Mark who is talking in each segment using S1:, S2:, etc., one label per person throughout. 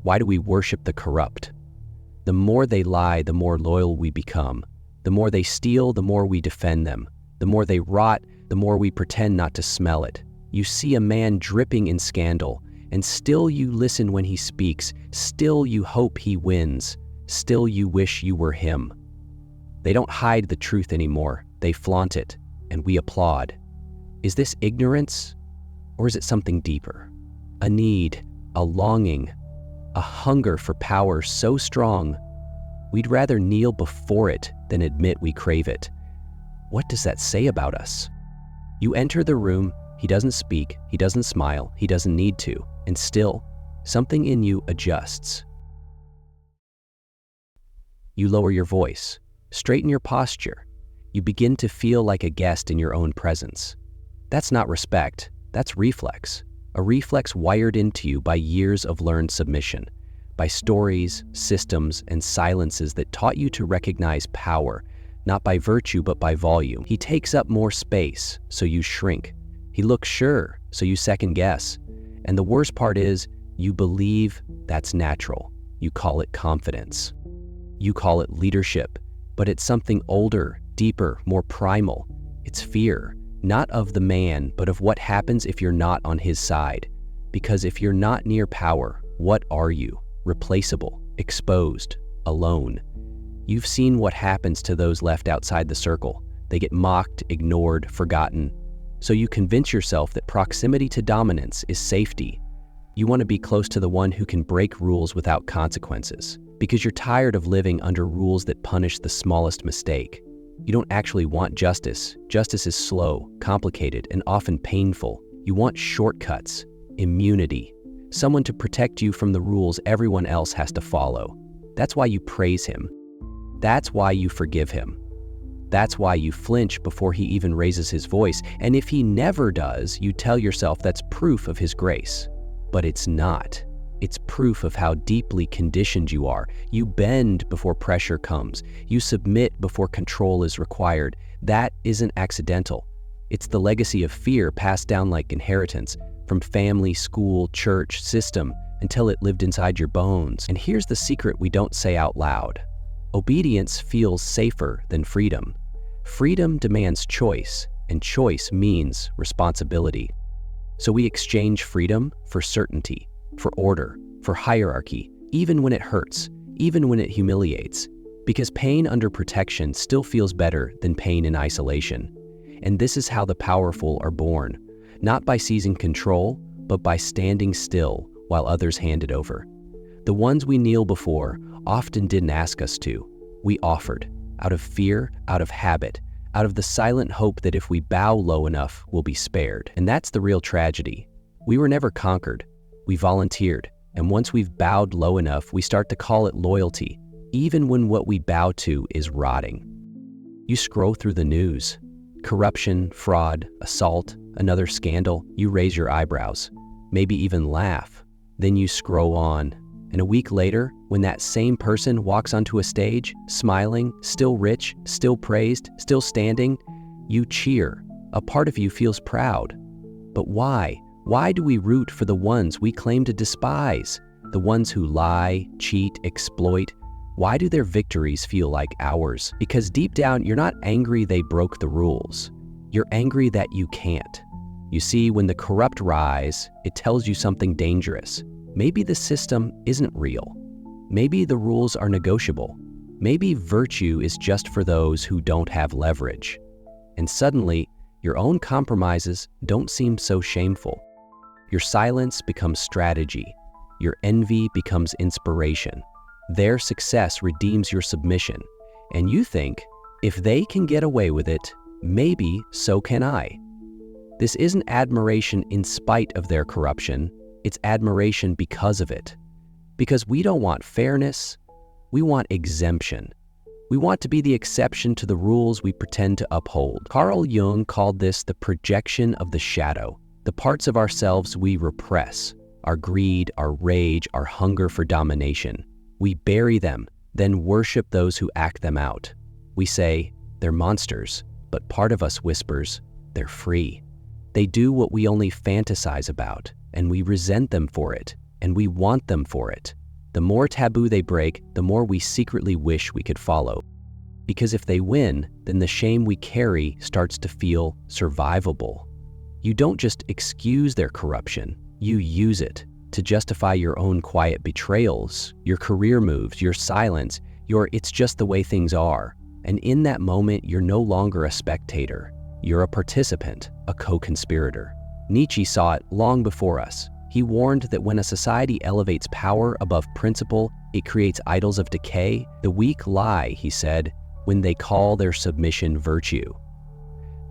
S1: Why do we worship the corrupt? The more they lie, the more loyal we become. The more they steal, the more we defend them. The more they rot, the more we pretend not to smell it. You see a man dripping in scandal, and still you listen when he speaks. Still you hope he wins. Still you wish you were him. They don't hide the truth anymore. They flaunt it, and we applaud. Is this ignorance, or is it something deeper? A need, a longing, a hunger for power so strong, we'd rather kneel before it than admit we crave it. What does that say about us? You enter the room, he doesn't speak, he doesn't smile, he doesn't need to, and still, something in you adjusts. You lower your voice, straighten your posture. You begin to feel like a guest in your own presence. That's not respect, that's reflex. A reflex wired into you by years of learned submission, by stories, systems, and silences that taught you to recognize power, not by virtue but by volume. He takes up more space, so you shrink. He looks sure, so you second guess. And the worst part is, you believe that's natural. You call it confidence. You call it leadership, but it's something older, deeper, more primal. It's fear. Not of the man, but of what happens if you're not on his side. Because if you're not near power, what are you? Replaceable, exposed, alone. You've seen what happens to those left outside the circle. They get mocked, ignored, forgotten. So you convince yourself that proximity to dominance is safety. You want to be close to the one who can break rules without consequences, because you're tired of living under rules that punish the smallest mistake. You don't actually want justice. Justice is slow, complicated, and often painful. You want shortcuts, immunity, someone to protect you from the rules everyone else has to follow. That's why you praise him. That's why you forgive him. That's why you flinch before he even raises his voice. And if he never does, you tell yourself that's proof of his grace. But it's not. It's proof of how deeply conditioned you are. You bend before pressure comes. You submit before control is required. That isn't accidental. It's the legacy of fear passed down like inheritance from family, school, church, system until it lived inside your bones. And here's the secret we don't say out loud. Obedience feels safer than freedom. Freedom demands choice, and choice means responsibility. So we exchange freedom for certainty, for order, for hierarchy, even when it hurts, even when it humiliates, because pain under protection still feels better than pain in isolation. And this is how the powerful are born, not by seizing control, but by standing still while others hand it over. The ones we kneel before often didn't ask us to. We offered, out of fear, out of habit, out of the silent hope that if we bow low enough, we'll be spared. And that's the real tragedy. We were never conquered. We volunteered, and once we've bowed low enough, we start to call it loyalty, even when what we bow to is rotting. You scroll through the news. Corruption, fraud, assault, another scandal. You raise your eyebrows, maybe even laugh. Then you scroll on. And a week later, when that same person walks onto a stage, smiling, still rich, still praised, still standing, you cheer. A part of you feels proud. But why? Why do we root for the ones we claim to despise? The ones who lie, cheat, exploit? Why do their victories feel like ours? Because deep down, you're not angry they broke the rules. You're angry that you can't. You see, when the corrupt rise, it tells you something dangerous. Maybe the system isn't real. Maybe the rules are negotiable. Maybe virtue is just for those who don't have leverage. And suddenly, your own compromises don't seem so shameful. Your silence becomes strategy. Your envy becomes inspiration. Their success redeems your submission. And you think, if they can get away with it, maybe so can I. This isn't admiration in spite of their corruption. It's admiration because of it. Because we don't want fairness, we want exemption. We want to be the exception to the rules we pretend to uphold. Carl Jung called this the projection of the shadow, the parts of ourselves we repress, our greed, our rage, our hunger for domination. We bury them, then worship those who act them out. We say, they're monsters, but part of us whispers, they're free. They do what we only fantasize about, and we resent them for it, and we want them for it. The more taboo they break, the more we secretly wish we could follow. Because if they win, then the shame we carry starts to feel survivable. You don't just excuse their corruption, you use it to justify your own quiet betrayals, your career moves, your silence, your "it's just the way things are." And in that moment, you're no longer a spectator. You're a participant, a co-conspirator. Nietzsche saw it long before us. He warned that when a society elevates power above principle, it creates idols of decay. The weak lie, he said, when they call their submission virtue.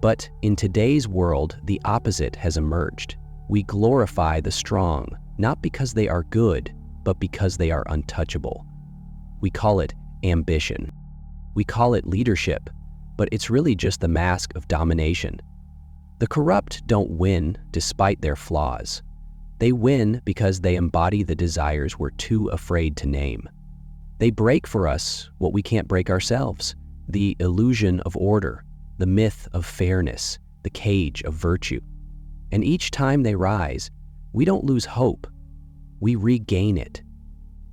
S1: But in today's world, the opposite has emerged. We glorify the strong, not because they are good, but because they are untouchable. We call it ambition. We call it leadership, but it's really just the mask of domination. The corrupt don't win despite their flaws. They win because they embody the desires we're too afraid to name. They break for us what we can't break ourselves: the illusion of order, the myth of fairness, the cage of virtue. And each time they rise, we don't lose hope, we regain it.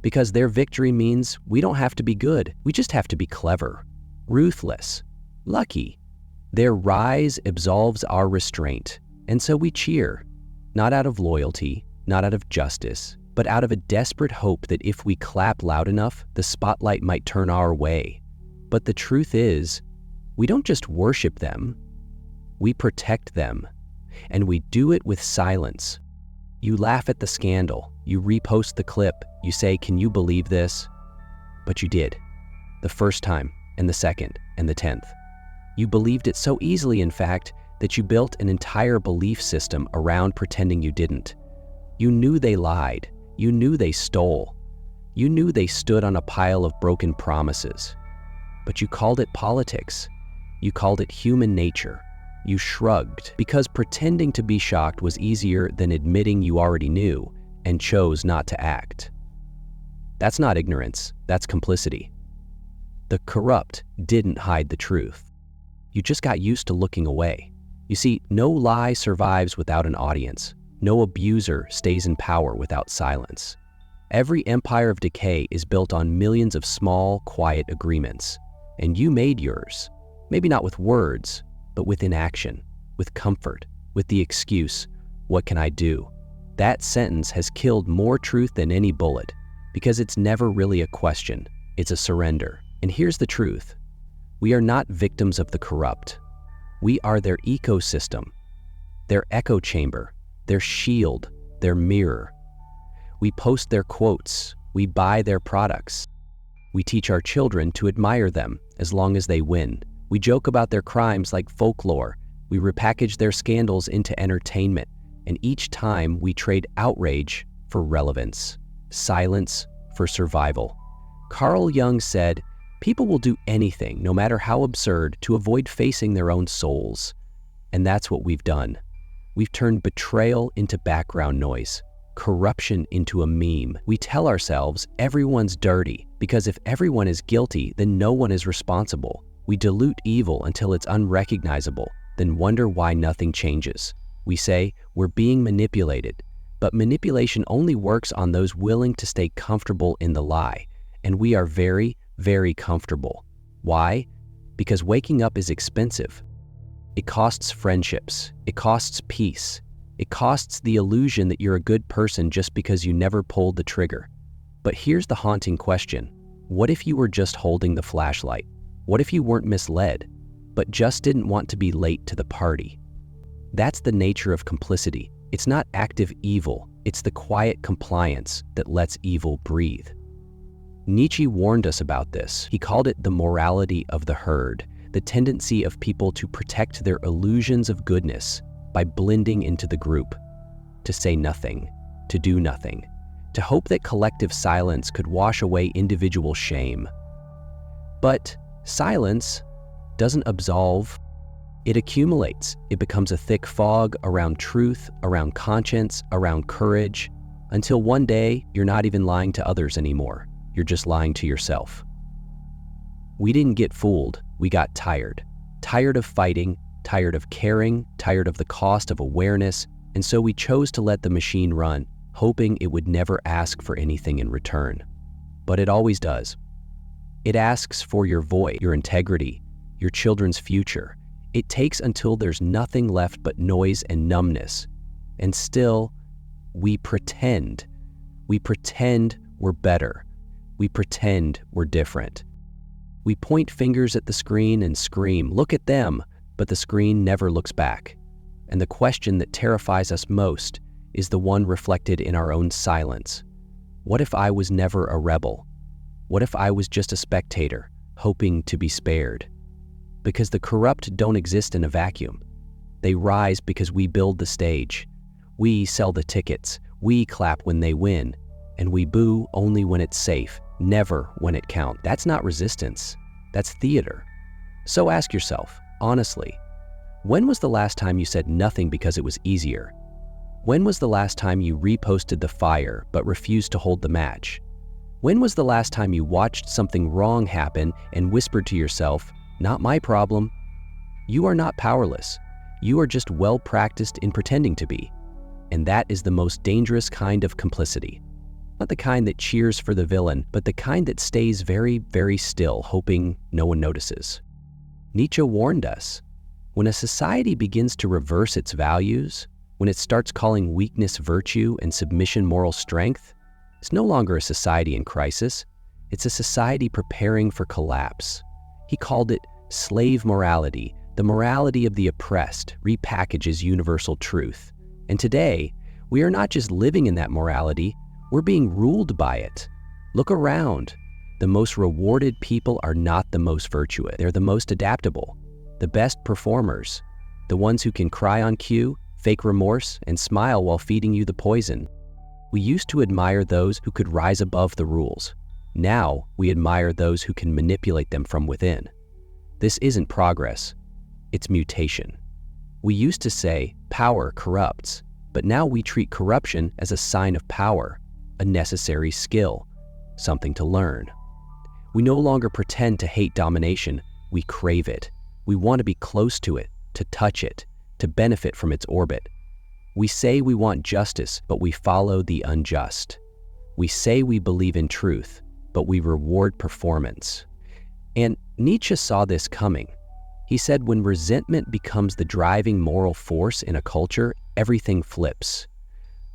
S1: Because their victory means we don't have to be good, we just have to be clever, ruthless, lucky. Their rise absolves our restraint, and so we cheer, not out of loyalty, not out of justice, but out of a desperate hope that if we clap loud enough, the spotlight might turn our way. But the truth is, we don't just worship them, we protect them, and we do it with silence. You laugh at the scandal, you repost the clip, you say, "Can you believe this?" But you did. The first time, and the second, and the 10th. You believed it so easily, in fact, that you built an entire belief system around pretending you didn't. You knew they lied. You knew they stole. You knew they stood on a pile of broken promises. But you called it politics. You called it human nature. You shrugged because pretending to be shocked was easier than admitting you already knew and chose not to act. That's not ignorance, that's complicity. The corrupt didn't hide the truth. You just got used to looking away. You see, no lie survives without an audience. No abuser stays in power without silence. Every empire of decay is built on millions of small, quiet agreements. And you made yours. Maybe not with words, but with inaction, with comfort, with the excuse, "What can I do?" That sentence has killed more truth than any bullet, because it's never really a question, it's a surrender. And here's the truth. We are not victims of the corrupt. We are their ecosystem, their echo chamber, their shield, their mirror. We post their quotes, we buy their products. We teach our children to admire them as long as they win. We joke about their crimes like folklore. We repackage their scandals into entertainment. And each time we trade outrage for relevance, silence for survival. Carl Jung said, "People will do anything, no matter how absurd, to avoid facing their own souls." And that's what we've done. We've turned betrayal into background noise, corruption into a meme. We tell ourselves everyone's dirty, because if everyone is guilty, then no one is responsible. We dilute evil until it's unrecognizable, then wonder why nothing changes. We say we're being manipulated, but manipulation only works on those willing to stay comfortable in the lie. And we are very, very comfortable. Why? Because waking up is expensive. It costs friendships. It costs peace. It costs the illusion that you're a good person just because you never pulled the trigger. But here's the haunting question. What if you were just holding the flashlight? What if you weren't misled, but just didn't want to be late to the party? That's the nature of complicity. It's not active evil. It's the quiet compliance that lets evil breathe. Nietzsche warned us about this. He called it the morality of the herd, the tendency of people to protect their illusions of goodness by blending into the group, to say nothing, to do nothing, to hope that collective silence could wash away individual shame. But silence doesn't absolve. It accumulates. It becomes a thick fog around truth, around conscience, around courage, until one day you're not even lying to others anymore. You're just lying to yourself. We didn't get fooled. We got tired. Tired of fighting, tired of caring, tired of the cost of awareness, and so we chose to let the machine run, hoping it would never ask for anything in return. but it always does. It asks for your voice, your integrity, your children's future. It takes until there's nothing left but noise and numbness. And still, we pretend. We pretend we're better. We pretend we're different. We point fingers at the screen and scream, "Look at them," but the screen never looks back. And the question that terrifies us most is the one reflected in our own silence. What if I was never a rebel? What if I was just a spectator, hoping to be spared? Because the corrupt don't exist in a vacuum. They rise because we build the stage. We sell the tickets, we clap when they win, and we boo only when it's safe, never when it counts. That's not resistance, that's theater. So ask yourself, honestly, when was the last time you said nothing because it was easier? When was the last time you reposted the fire but refused to hold the match? When was the last time you watched something wrong happen and whispered to yourself, "Not my problem"? You are not powerless. You are just well practiced in pretending to be. And that is the most dangerous kind of complicity. Not the kind that cheers for the villain, but the kind that stays very, very still, hoping no one notices. Nietzsche warned us, when a society begins to reverse its values, when it starts calling weakness virtue and submission moral strength, it's no longer a society in crisis, it's a society preparing for collapse. He called it slave morality, the morality of the oppressed, repackages universal truth. And today, we are not just living in that morality, we're being ruled by it. Look around. The most rewarded people are not the most virtuous. They're the most adaptable, the best performers, the ones who can cry on cue, fake remorse, and smile while feeding you the poison. We used to admire those who could rise above the rules. Now, we admire those who can manipulate them from within. This isn't progress, it's mutation. We used to say, power corrupts, but now we treat corruption as a sign of power, a necessary skill, something to learn. We no longer pretend to hate domination, we crave it. We want to be close to it, to touch it, to benefit from its orbit. We say we want justice, but we follow the unjust. We say we believe in truth, but we reward performance. And Nietzsche saw this coming. He said when resentment becomes the driving moral force in a culture, everything flips.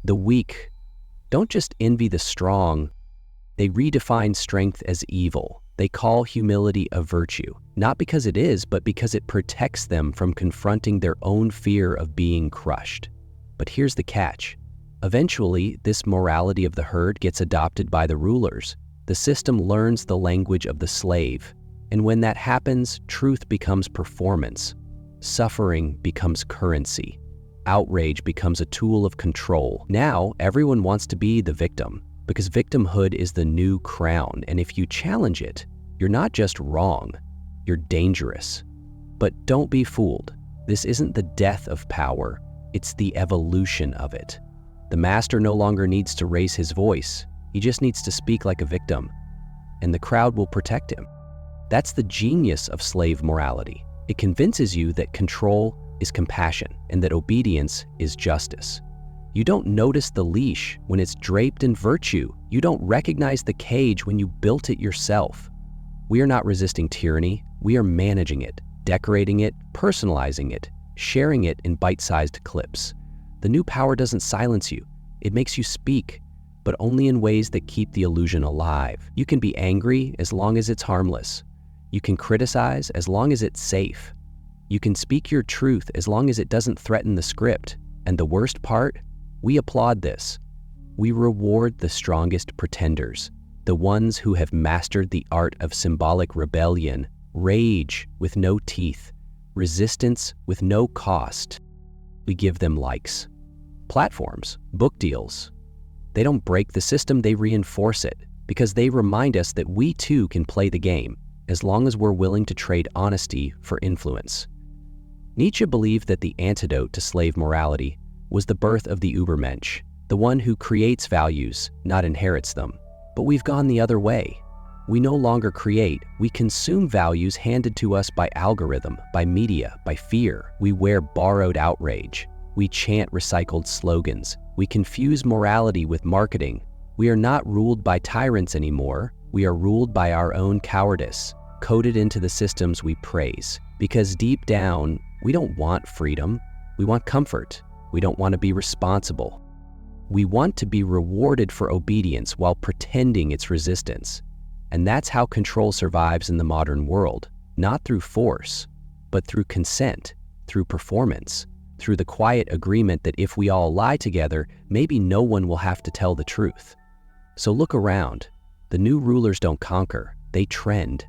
S1: The weak don't just envy the strong, they redefine strength as evil. They call humility a virtue, not because it is, but because it protects them from confronting their own fear of being crushed. But here's the catch. Eventually, this morality of the herd gets adopted by the rulers. The system learns the language of the slave. And when that happens, truth becomes performance. Suffering becomes currency. Outrage becomes a tool of control. Now, everyone wants to be the victim, because victimhood is the new crown, and if you challenge it, you're not just wrong, you're dangerous. But don't be fooled. This isn't the death of power, it's the evolution of it. The master no longer needs to raise his voice, he just needs to speak like a victim, and the crowd will protect him. That's the genius of slave morality. It convinces you that control is compassion and that obedience is justice. You don't notice the leash when it's draped in virtue. You don't recognize the cage when you built it yourself. We are not resisting tyranny. We are managing it, decorating it, personalizing it, sharing it in bite-sized clips. The new power doesn't silence you. It makes you speak, but only in ways that keep the illusion alive. You can be angry as long as it's harmless. You can criticize as long as it's safe. You can speak your truth as long as it doesn't threaten the script. And the worst part? We applaud this. We reward the strongest pretenders, the ones who have mastered the art of symbolic rebellion, rage with no teeth, resistance with no cost. We give them likes, platforms, book deals. They don't break the system, they reinforce it, because they remind us that we too can play the game, as long as we're willing to trade honesty for influence. Nietzsche believed that the antidote to slave morality was the birth of the Übermensch, the one who creates values, not inherits them. But we've gone the other way. We no longer create, we consume values handed to us by algorithm, by media, by fear. We wear borrowed outrage. We chant recycled slogans. We confuse morality with marketing. We are not ruled by tyrants anymore. We are ruled by our own cowardice, coded into the systems we praise. Because deep down, we don't want freedom. We want comfort. We don't want to be responsible. We want to be rewarded for obedience while pretending it's resistance. And that's how control survives in the modern world, not through force, but through consent, through performance, through the quiet agreement that if we all lie together, maybe no one will have to tell the truth. So look around. The new rulers don't conquer, they trend.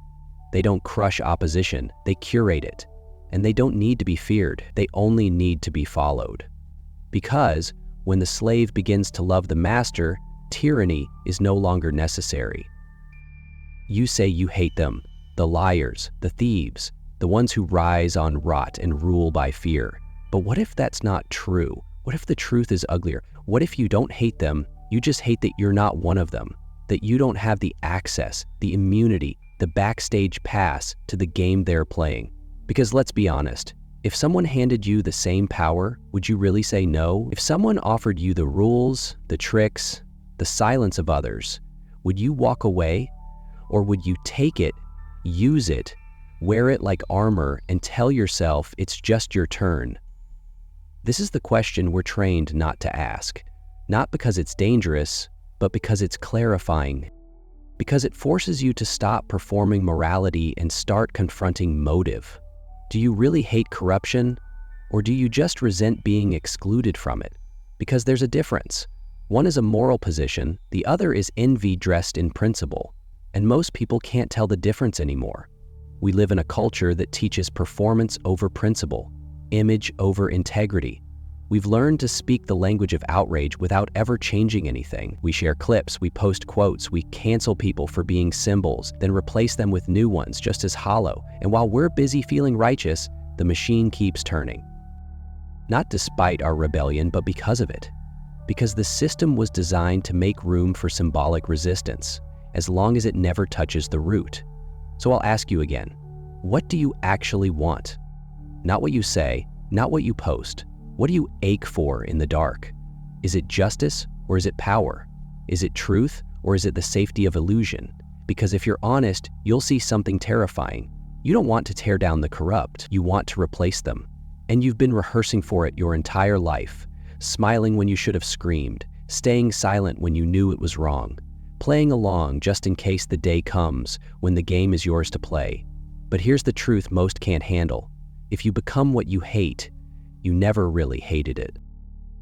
S1: They don't crush opposition, they curate it. And they don't need to be feared, they only need to be followed. Because when the slave begins to love the master, tyranny is no longer necessary. You say you hate them, the liars, the thieves, the ones who rise on rot and rule by fear. But what if that's not true? What if the truth is uglier? What if you don't hate them, you just hate that you're not one of them, that you don't have the access, the immunity, the backstage pass to the game they're playing? Because let's be honest, if someone handed you the same power, would you really say no? If someone offered you the rules, the tricks, the silence of others, would you walk away? Or would you take it, use it, wear it like armor, and tell yourself it's just your turn? This is the question we're trained not to ask, not because it's dangerous, but because it's clarifying. Because it forces you to stop performing morality and start confronting motive. Do you really hate corruption, or do you just resent being excluded from it? Because there's a difference. One is a moral position, the other is envy dressed in principle. And most people can't tell the difference anymore. We live in a culture that teaches performance over principle, image over integrity. We've learned to speak the language of outrage without ever changing anything. We share clips, we post quotes, we cancel people for being symbols, then replace them with new ones just as hollow. And while we're busy feeling righteous, the machine keeps turning. Not despite our rebellion, but because of it. Because the system was designed to make room for symbolic resistance, as long as it never touches the root. So I'll ask you again, what do you actually want? Not what you say, not what you post. What do you ache for in the dark? Is it justice or is it power? Is it truth or is it the safety of illusion? Because if you're honest, you'll see something terrifying. You don't want to tear down the corrupt, you want to replace them. And you've been rehearsing for it your entire life, smiling when you should have screamed, staying silent when you knew it was wrong, playing along just in case the day comes when the game is yours to play. But here's the truth most can't handle. If you become what you hate, you never really hated it.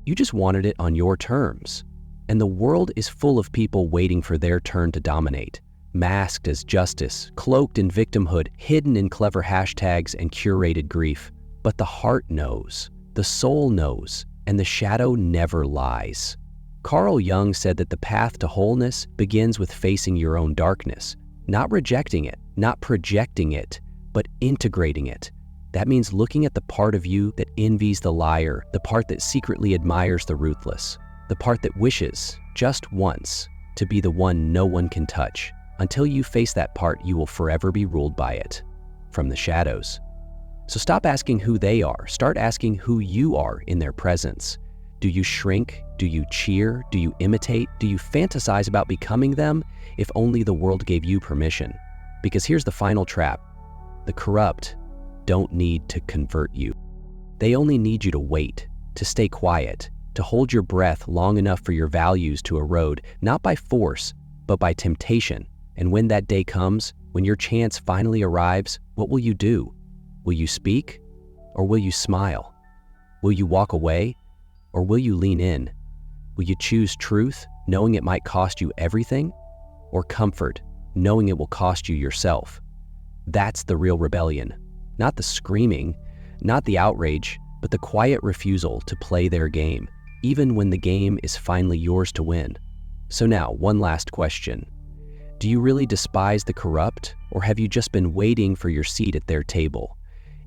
S1: You just wanted it on your terms. And the world is full of people waiting for their turn to dominate, masked as justice, cloaked in victimhood, hidden in clever hashtags and curated grief. But the heart knows, the soul knows, and the shadow never lies. Carl Jung said that the path to wholeness begins with facing your own darkness, not rejecting it, not projecting it, but integrating it. That means looking at the part of you that envies the liar, the part that secretly admires the ruthless, the part that wishes, just once, to be the one no one can touch. Until you face that part, you will forever be ruled by it, from the shadows. So stop asking who they are, start asking who you are in their presence. Do you shrink? Do you cheer? Do you imitate? Do you fantasize about becoming them? If only the world gave you permission. Because here's the final trap. The corrupt don't need to convert you. They only need you to wait, to stay quiet, to hold your breath long enough for your values to erode, not by force, but by temptation. And when that day comes, when your chance finally arrives, what will you do? Will you speak, or will you smile? Will you walk away, or will you lean in? Will you choose truth, knowing it might cost you everything, or comfort, knowing it will cost you yourself? That's the real rebellion. Not the screaming, not the outrage, but the quiet refusal to play their game, even when the game is finally yours to win. So now, one last question. Do you really despise the corrupt, or have you just been waiting for your seat at their table?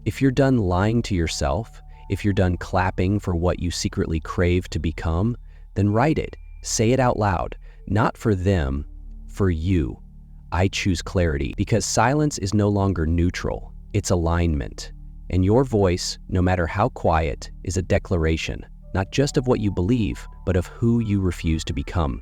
S1: If you're done lying to yourself, if you're done clapping for what you secretly crave to become, then write it, say it out loud, not for them, for you. I choose clarity, because silence is no longer neutral. It's alignment. And your voice, no matter how quiet, is a declaration, not just of what you believe, but of who you refuse to become.